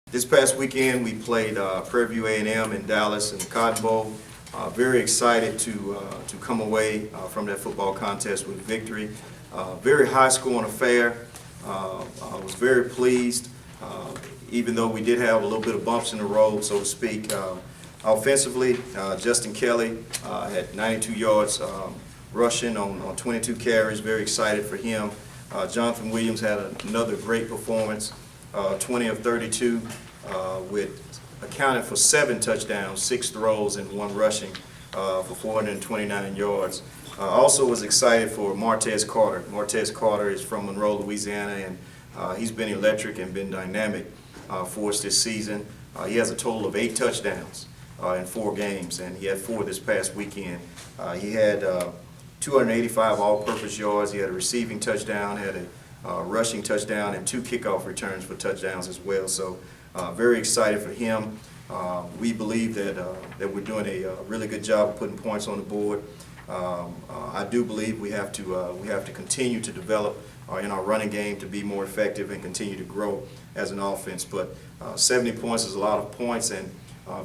This past weekend we played Prarie View A&M in Dallas in the Cotton Bowl. Very excited to come away from that football contest with victory. Very high scoring affair. I was very pleased, even though we did have a little bit of bumps in the road, so to speak. Offensively, Justin Kelly had 92 yards rushing on 22 carries. Very excited for him. Jonathan Williams had another great performance. 20 of 32 with accounted for 7 touchdowns, 6 throws, and 1 rushing for 429 yards. Also was excited for Martez Carter. Martez Carter is from Monroe, Louisiana, and he's been electric and been dynamic for us this season. He has a total of 8 touchdowns in 4 games, and he had 4 this past weekend. He had 285 all-purpose yards. He had a receiving touchdown, had a rushing touchdown, and 2 kickoff returns for touchdowns as well. So very excited for him. We believe that we're doing a really good job of putting points on the board. I do believe we have to continue to develop in our running game to be more effective and continue to grow as an offense. But 70 points is a lot of points, and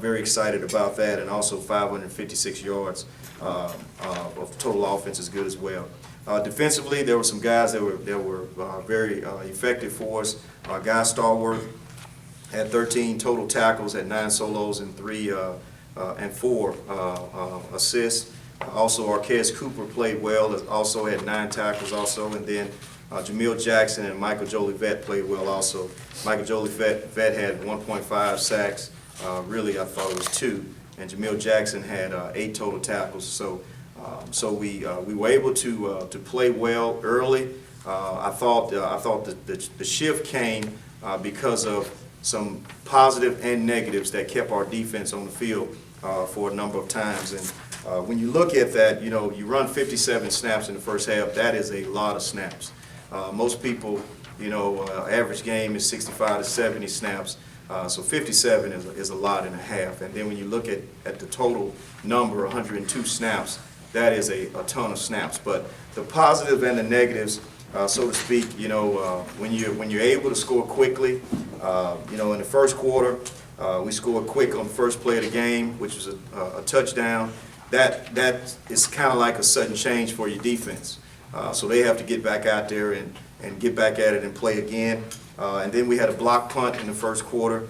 very excited about that. And also 556 yards of total offense is good as well. Defensively, there were some guys that were very effective for us. Guy Stallworth had 13 total tackles, had 9 solos and 4 assists. Also, Arquez Cooper played well. Also had 9 tackles. Also, and then Jamil Jackson and Michael Jolivet played well. Also, Michael Jolivet had 1.5 sacks. Really, I thought it was 2. And Jamil Jackson had 8 total tackles. So we were able to play well early. I thought the shift came because of some positive and negatives that kept our defense on the field for a number of times. And when you look at that, you run 57 snaps in the first half. That is a lot of snaps. Most people, average game is 65 to 70 snaps. So 57 is a lot and a half. And then when you look at the total number, 102 snaps, that is a ton of snaps. But the positive and the negatives, so to speak, when you're able to score quickly, in the first quarter, we scored quick on the first play of the game, which was a touchdown. That is kind of like a sudden change for your defense. So they have to get back out there and get back at it and play again. And then we had a block punt in the first quarter.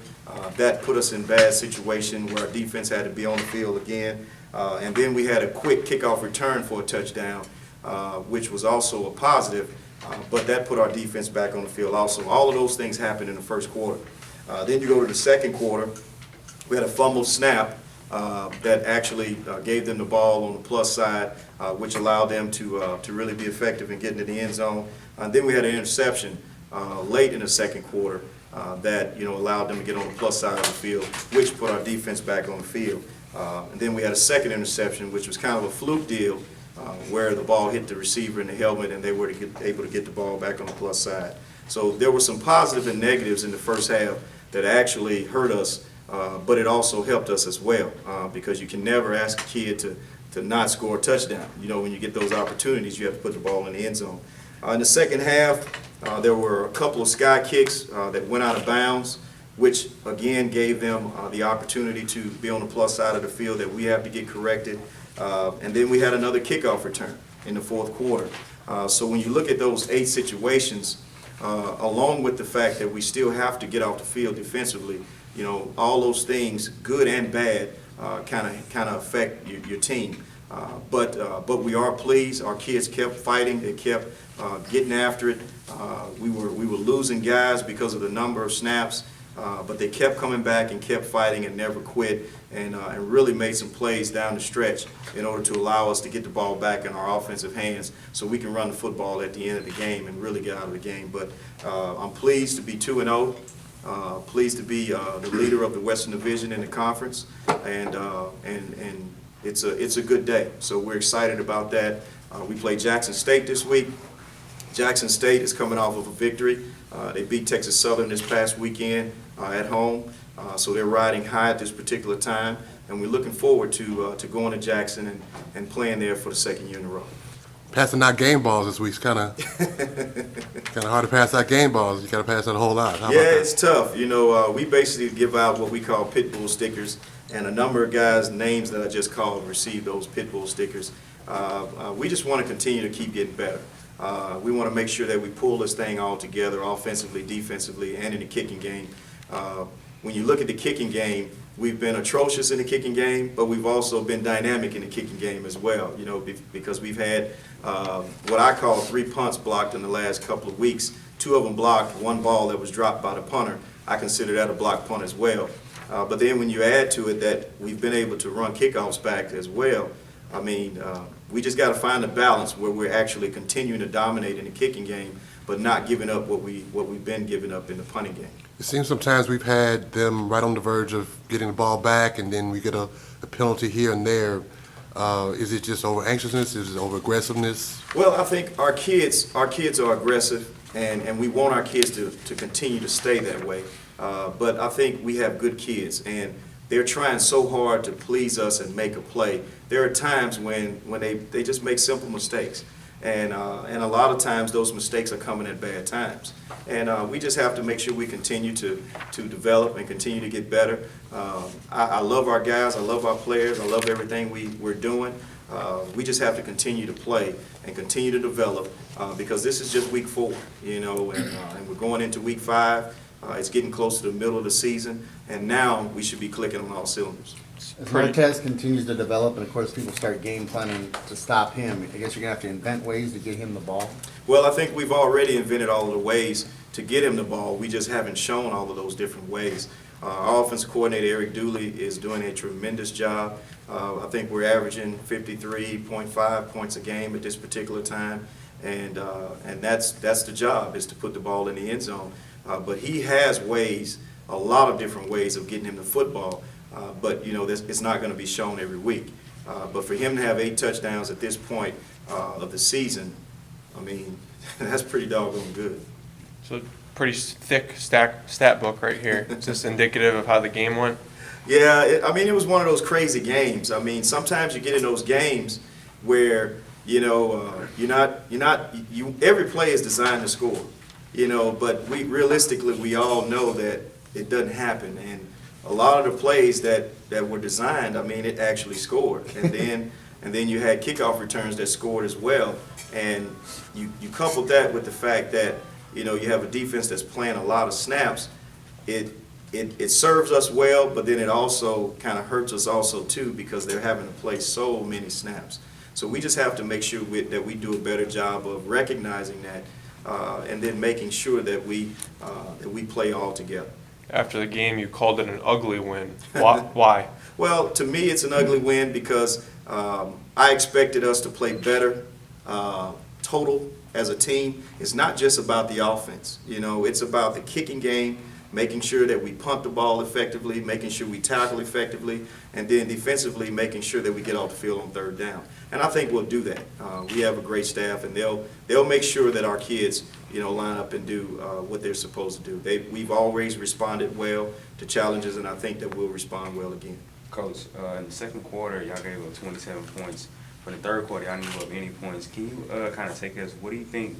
That put us in a bad situation where our defense had to be on the field again. And then we had a quick kickoff return for a touchdown, which was also a positive, but that put our defense back on the field also. All of those things happened in the first quarter. Then you go to the second quarter. We had a fumbled snap that actually gave them the ball on the plus side, which allowed them to really be effective in getting to the end zone. And then we had an interception late in the second quarter that allowed them to get on the plus side of the field, which put our defense back on the field. And then we had a second interception, which was kind of a fluke deal, where the ball hit the receiver in the helmet and they were able to get the ball back on the plus side. So there were some positive and negatives in the first half that actually hurt us, but it also helped us as well, because you can never ask a kid to not score a touchdown. When you get those opportunities, you have to put the ball in the end zone. In the second half, there were a couple of sky kicks that went out of bounds, which again gave them the opportunity to be on the plus side of the field that we have to get corrected. And then we had another kickoff return in the fourth quarter. So when you look at those 8 situations, along with the fact that we still have to get off the field defensively, all those things, good and bad, kind of affect your team. But we are pleased. Our kids kept fighting. They kept getting after it. We were losing guys because of the number of snaps, but they kept coming back and kept fighting and never quit, and really made some plays down the stretch in order to allow us to get the ball back in our offensive hands so we can run the football at the end of the game and really get out of the game. But I'm pleased to be 2-0. Pleased to be the leader of the Western Division in the conference, and it's a good day. So we're excited about that. We play Jackson State this week. Jackson State is coming off of a victory. They beat Texas Southern this past weekend at home, so they're riding high at this particular time, and we're looking forward to going to Jackson and playing there for the second year in a row. passing out game balls this week. It's kind of hard to pass out game balls. You got to pass out a whole lot. How about that? It's tough. We basically give out what we call pit bull stickers, and a number of guys' names that I just called received those pit bull stickers. We just want to continue to keep getting better. We want to make sure that we pull this thing all together, offensively, defensively, and in the kicking game. When you look at the kicking game, we've been atrocious in the kicking game, but we've also been dynamic in the kicking game as well, because we've had what I call 3 punts blocked in the last couple of weeks. 2 of them blocked, 1 ball that was dropped by the punter. I consider that a blocked punt as well. But then when you add to it that we've been able to run kickoffs back as well, we just got to find a balance where we're actually continuing to dominate in the kicking game, but not giving up what we've been giving up in the punting game. It seems sometimes we've had them right on the verge of getting the ball back, and then we get a penalty here and there. Is it just over anxiousness? Is it over aggressiveness? Well, I think our kids are aggressive, and we want our kids to continue to stay that way. But I think we have good kids, and they're trying so hard to please us and make a play. There are times when they just make simple mistakes. And a lot of times those mistakes are coming at bad times. And we just have to make sure we continue to develop and continue to get better. I love our guys. I love our players. I love everything we're doing. We just have to continue to play and continue to develop because this is just week 4, and we're going into week 5. It's getting close to the middle of the season, and now we should be clicking on all cylinders. As Marquez continues to develop, and of course people start game planning to stop him, I guess you're going to have to invent ways to get him the ball? Well, I think we've already invented all of the ways to get him the ball. We just haven't shown all of those different ways. Our offensive coordinator, Eric Dooley, is doing a tremendous job. I think we're averaging 53.5 points a game at this particular time, and that's the job, is to put the ball in the end zone. But he has ways, a lot of different ways of getting him the football. But it's not going to be shown every week. But for him to have 8 touchdowns at this point of the season, that's pretty doggone good. So pretty thick stat book right here. Is this indicative of how the game went? Yeah, it was one of those crazy games. Sometimes you get in those games where every play is designed to score. But realistically we all know that it doesn't happen. And a lot of the plays that were designed, it actually scored. And then you had kickoff returns that scored as well. And you couple that with the fact that, you have a defense that's playing a lot of snaps. It serves us well, but then it also kind of hurts us also too, because they're having to play so many snaps. So we just have to make sure that we do a better job of recognizing that and then making sure that we play all together. After the game, you called it an ugly win. Why? Well, to me, it's an ugly win because I expected us to play better total as a team. It's not just about the offense. It's about the kicking game, making sure that we punt the ball effectively, making sure we tackle effectively, and then defensively making sure that we get off the field on 3rd down. And I think we'll do that. We have a great staff, and they'll make sure that our kids line up and do what they're supposed to do. We've always responded well to challenges, and I think that we'll respond well again. Coach, in the 2nd quarter, y'all gave up 27 points. For the 3rd quarter, y'all didn't give up any points. Can you kind of take us, what do you think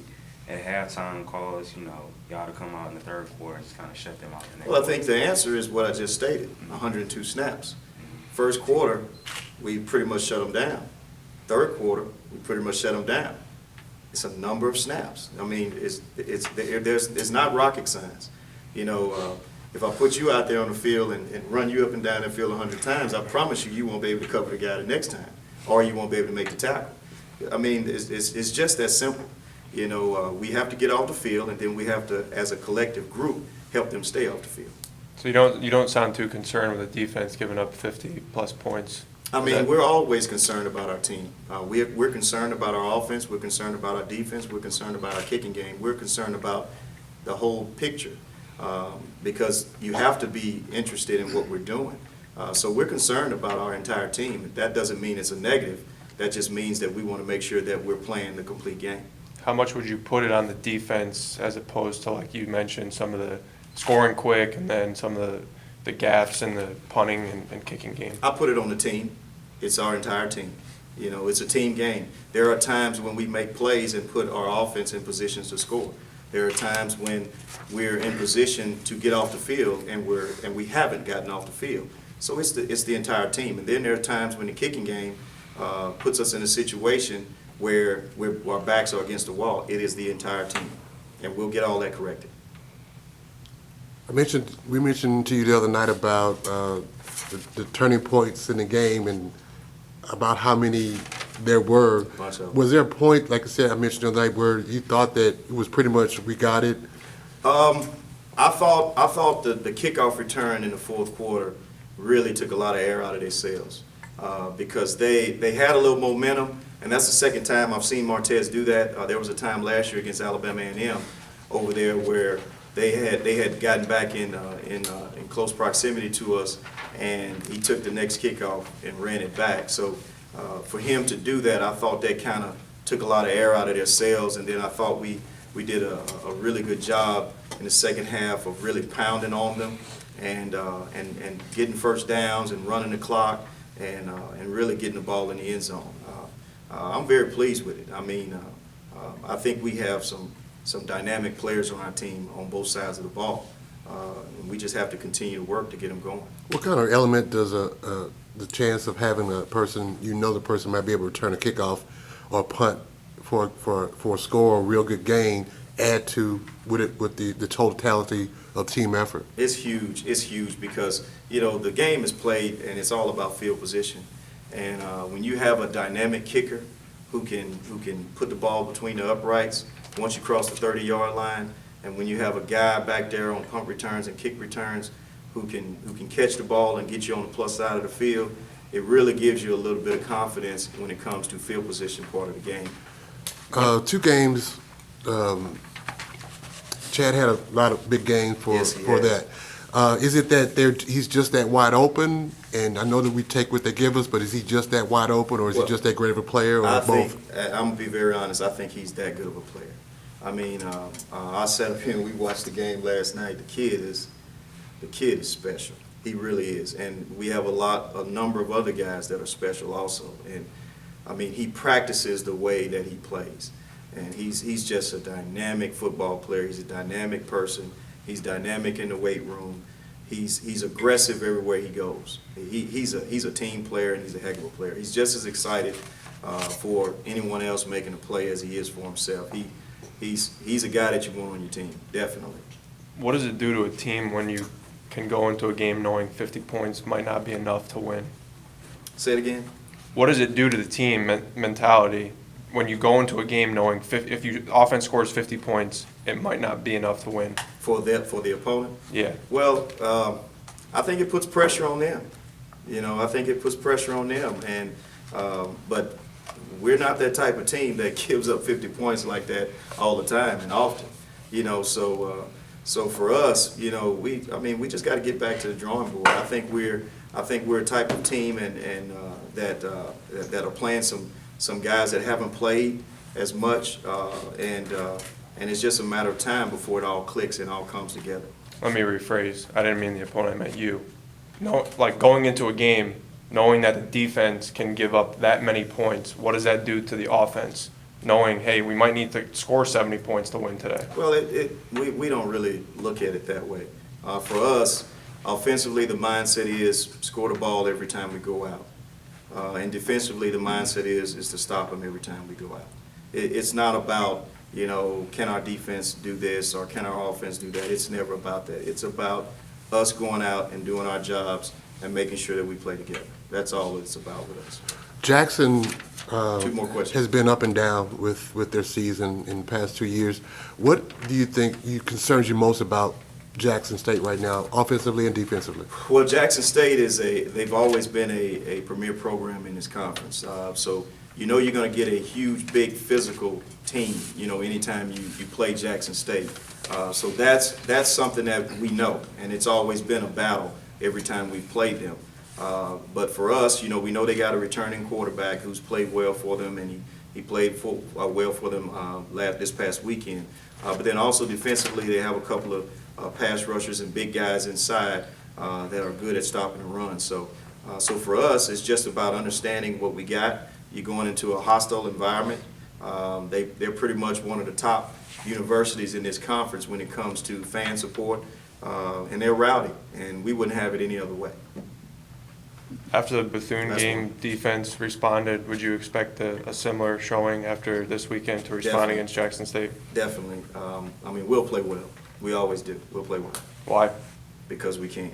at halftime caused, y'all to come out in the 3rd quarter and just kind of shut them out? Well, I think the answer is what I just stated, 102 snaps. 1st quarter, we pretty much shut them down. 3rd quarter, we pretty much shut them down. It's a number of snaps. It's not rocket science. If I put you out there on the field and run you up and down the field 100 times, I promise you won't be able to cover the guy the next time, or you won't be able to make the tackle. It's just that simple. We have to get off the field, and then we have to, as a collective group, help them stay off the field. So you don't sound too concerned with the defense giving up 50-plus points? We're always concerned about our team. We're concerned about our offense. We're concerned about our defense. We're concerned about our kicking game. We're concerned about the whole picture because you have to be interested in what we're doing. So we're concerned about our entire team. That doesn't mean it's a negative. That just means that we want to make sure that we're playing the complete game. How much would you put it on the defense as opposed to, like you mentioned, some of the scoring quick and then some of the gaffes in the punting and kicking game? I put it on the team. It's our entire team. You know, it's a team game. There are times when we make plays and put our offense in positions to score. There are times when we're in position to get off the field and we haven't gotten off the field. So it's the entire team. And then there are times when the kicking game puts us in a situation where our backs are against the wall. It is the entire team, and we'll get all that corrected. We mentioned to you the other night about the turning points in the game and about how many there were. Bunch of them. Was there a point, like I said, I mentioned the other night, where you thought that it was pretty much we got it? I thought the kickoff return in the fourth quarter really took a lot of air out of their sails because they had a little momentum, and that's the second time I've seen Martez do that. There was a time last year against Alabama A&M over there where they had gotten back in close proximity to us, and he took the next kickoff and ran it back. So for him to do that, I thought that kind of took a lot of air out of their sails, and then I thought we did a really good job in the second half of really pounding on them and getting first downs and running the clock and really getting the ball in the end zone. I'm very pleased with it. I mean, I think we have some dynamic players on our team on both sides of the ball. And we just have to continue to work to get them going. What kind of element does the chance of having a person, the person might be able to return a kickoff or a punt for a score or a real good gain add to with the totality of team effort? It's huge. It's huge because, the game is played and it's all about field position. And when you have a dynamic kicker who can put the ball between the uprights once you cross the 30-yard line, and when you have a guy back there on punt returns and kick returns who can catch the ball and get you on the plus side of the field, it really gives you a little bit of confidence when it comes to field position part of the game. 2 games, Chad had a lot of big games for that. Is it that he's just that wide open? And I know that we take what they give us, but is he just that wide open, or is he just that great of a player, or both? I'm going to be very honest. I think he's that good of a player. I mean, I sat up here and we watched the game last night. The kid is special. He really is. And we have a number of other guys that are special also. And I mean, he practices the way that he plays. And he's just a dynamic football player. He's a dynamic person. He's dynamic in the weight room. He's aggressive everywhere he goes. He's a team player, and he's a heck of a player. He's just as excited for anyone else making a play as he is for himself. He's a guy that you want on your team, definitely. What does it do to a team when you can go into a game knowing 50 points might not be enough to win? Say it again. What does it do to the team mentality when you go into a game knowing if your offense scores 50 points, it might not be enough to win? For the opponent? Yeah. Well, I think it puts pressure on them. I think it puts pressure on them. And but we're not that type of team that gives up 50 points like that all the time and often. So for us, we just got to get back to the drawing board. I think we're a type of team and that are playing some guys that haven't played as much, and it's just a matter of time before it all clicks and all comes together. Let me rephrase. I didn't mean the opponent, I meant you. No, like going into a game, knowing that the defense can give up that many points, what does that do to the offense? Knowing, hey, we might need to score 70 points to win today. Well, we don't really look at it that way. For us, offensively, the mindset is score the ball every time we go out. And defensively, the mindset is to stop them every time we go out. It's not about, can our defense do this or can our offense do that? It's never about that. It's about us going out and doing our jobs and making sure that we play together. That's all it's about with us. Jackson 2 more questions. has been up and down with their season in the past 2 years. What do you think concerns you most about Jackson State right now, offensively and defensively? Well, Jackson State they've always been a premier program in this conference. So you're going to get a huge, big physical team, anytime you play Jackson State. So that's something that we know, and it's always been a battle every time we've played them. But for us, we know they got a returning quarterback who's played well for them, and he played well for them this past weekend. But then also defensively, they have a couple of pass rushers and big guys inside that are good at stopping the run. So for us, it's just about understanding what we got, You're going into a hostile environment. They're pretty much one of the top universities in this conference when it comes to fan support, and they're rowdy, and we wouldn't have it any other way. After the Bethune That's game, one. defense responded. Would you expect a similar showing after this weekend to respond Definitely. against Jackson State? Definitely. I mean, we'll play well. We always do. We'll play well Why? because we can.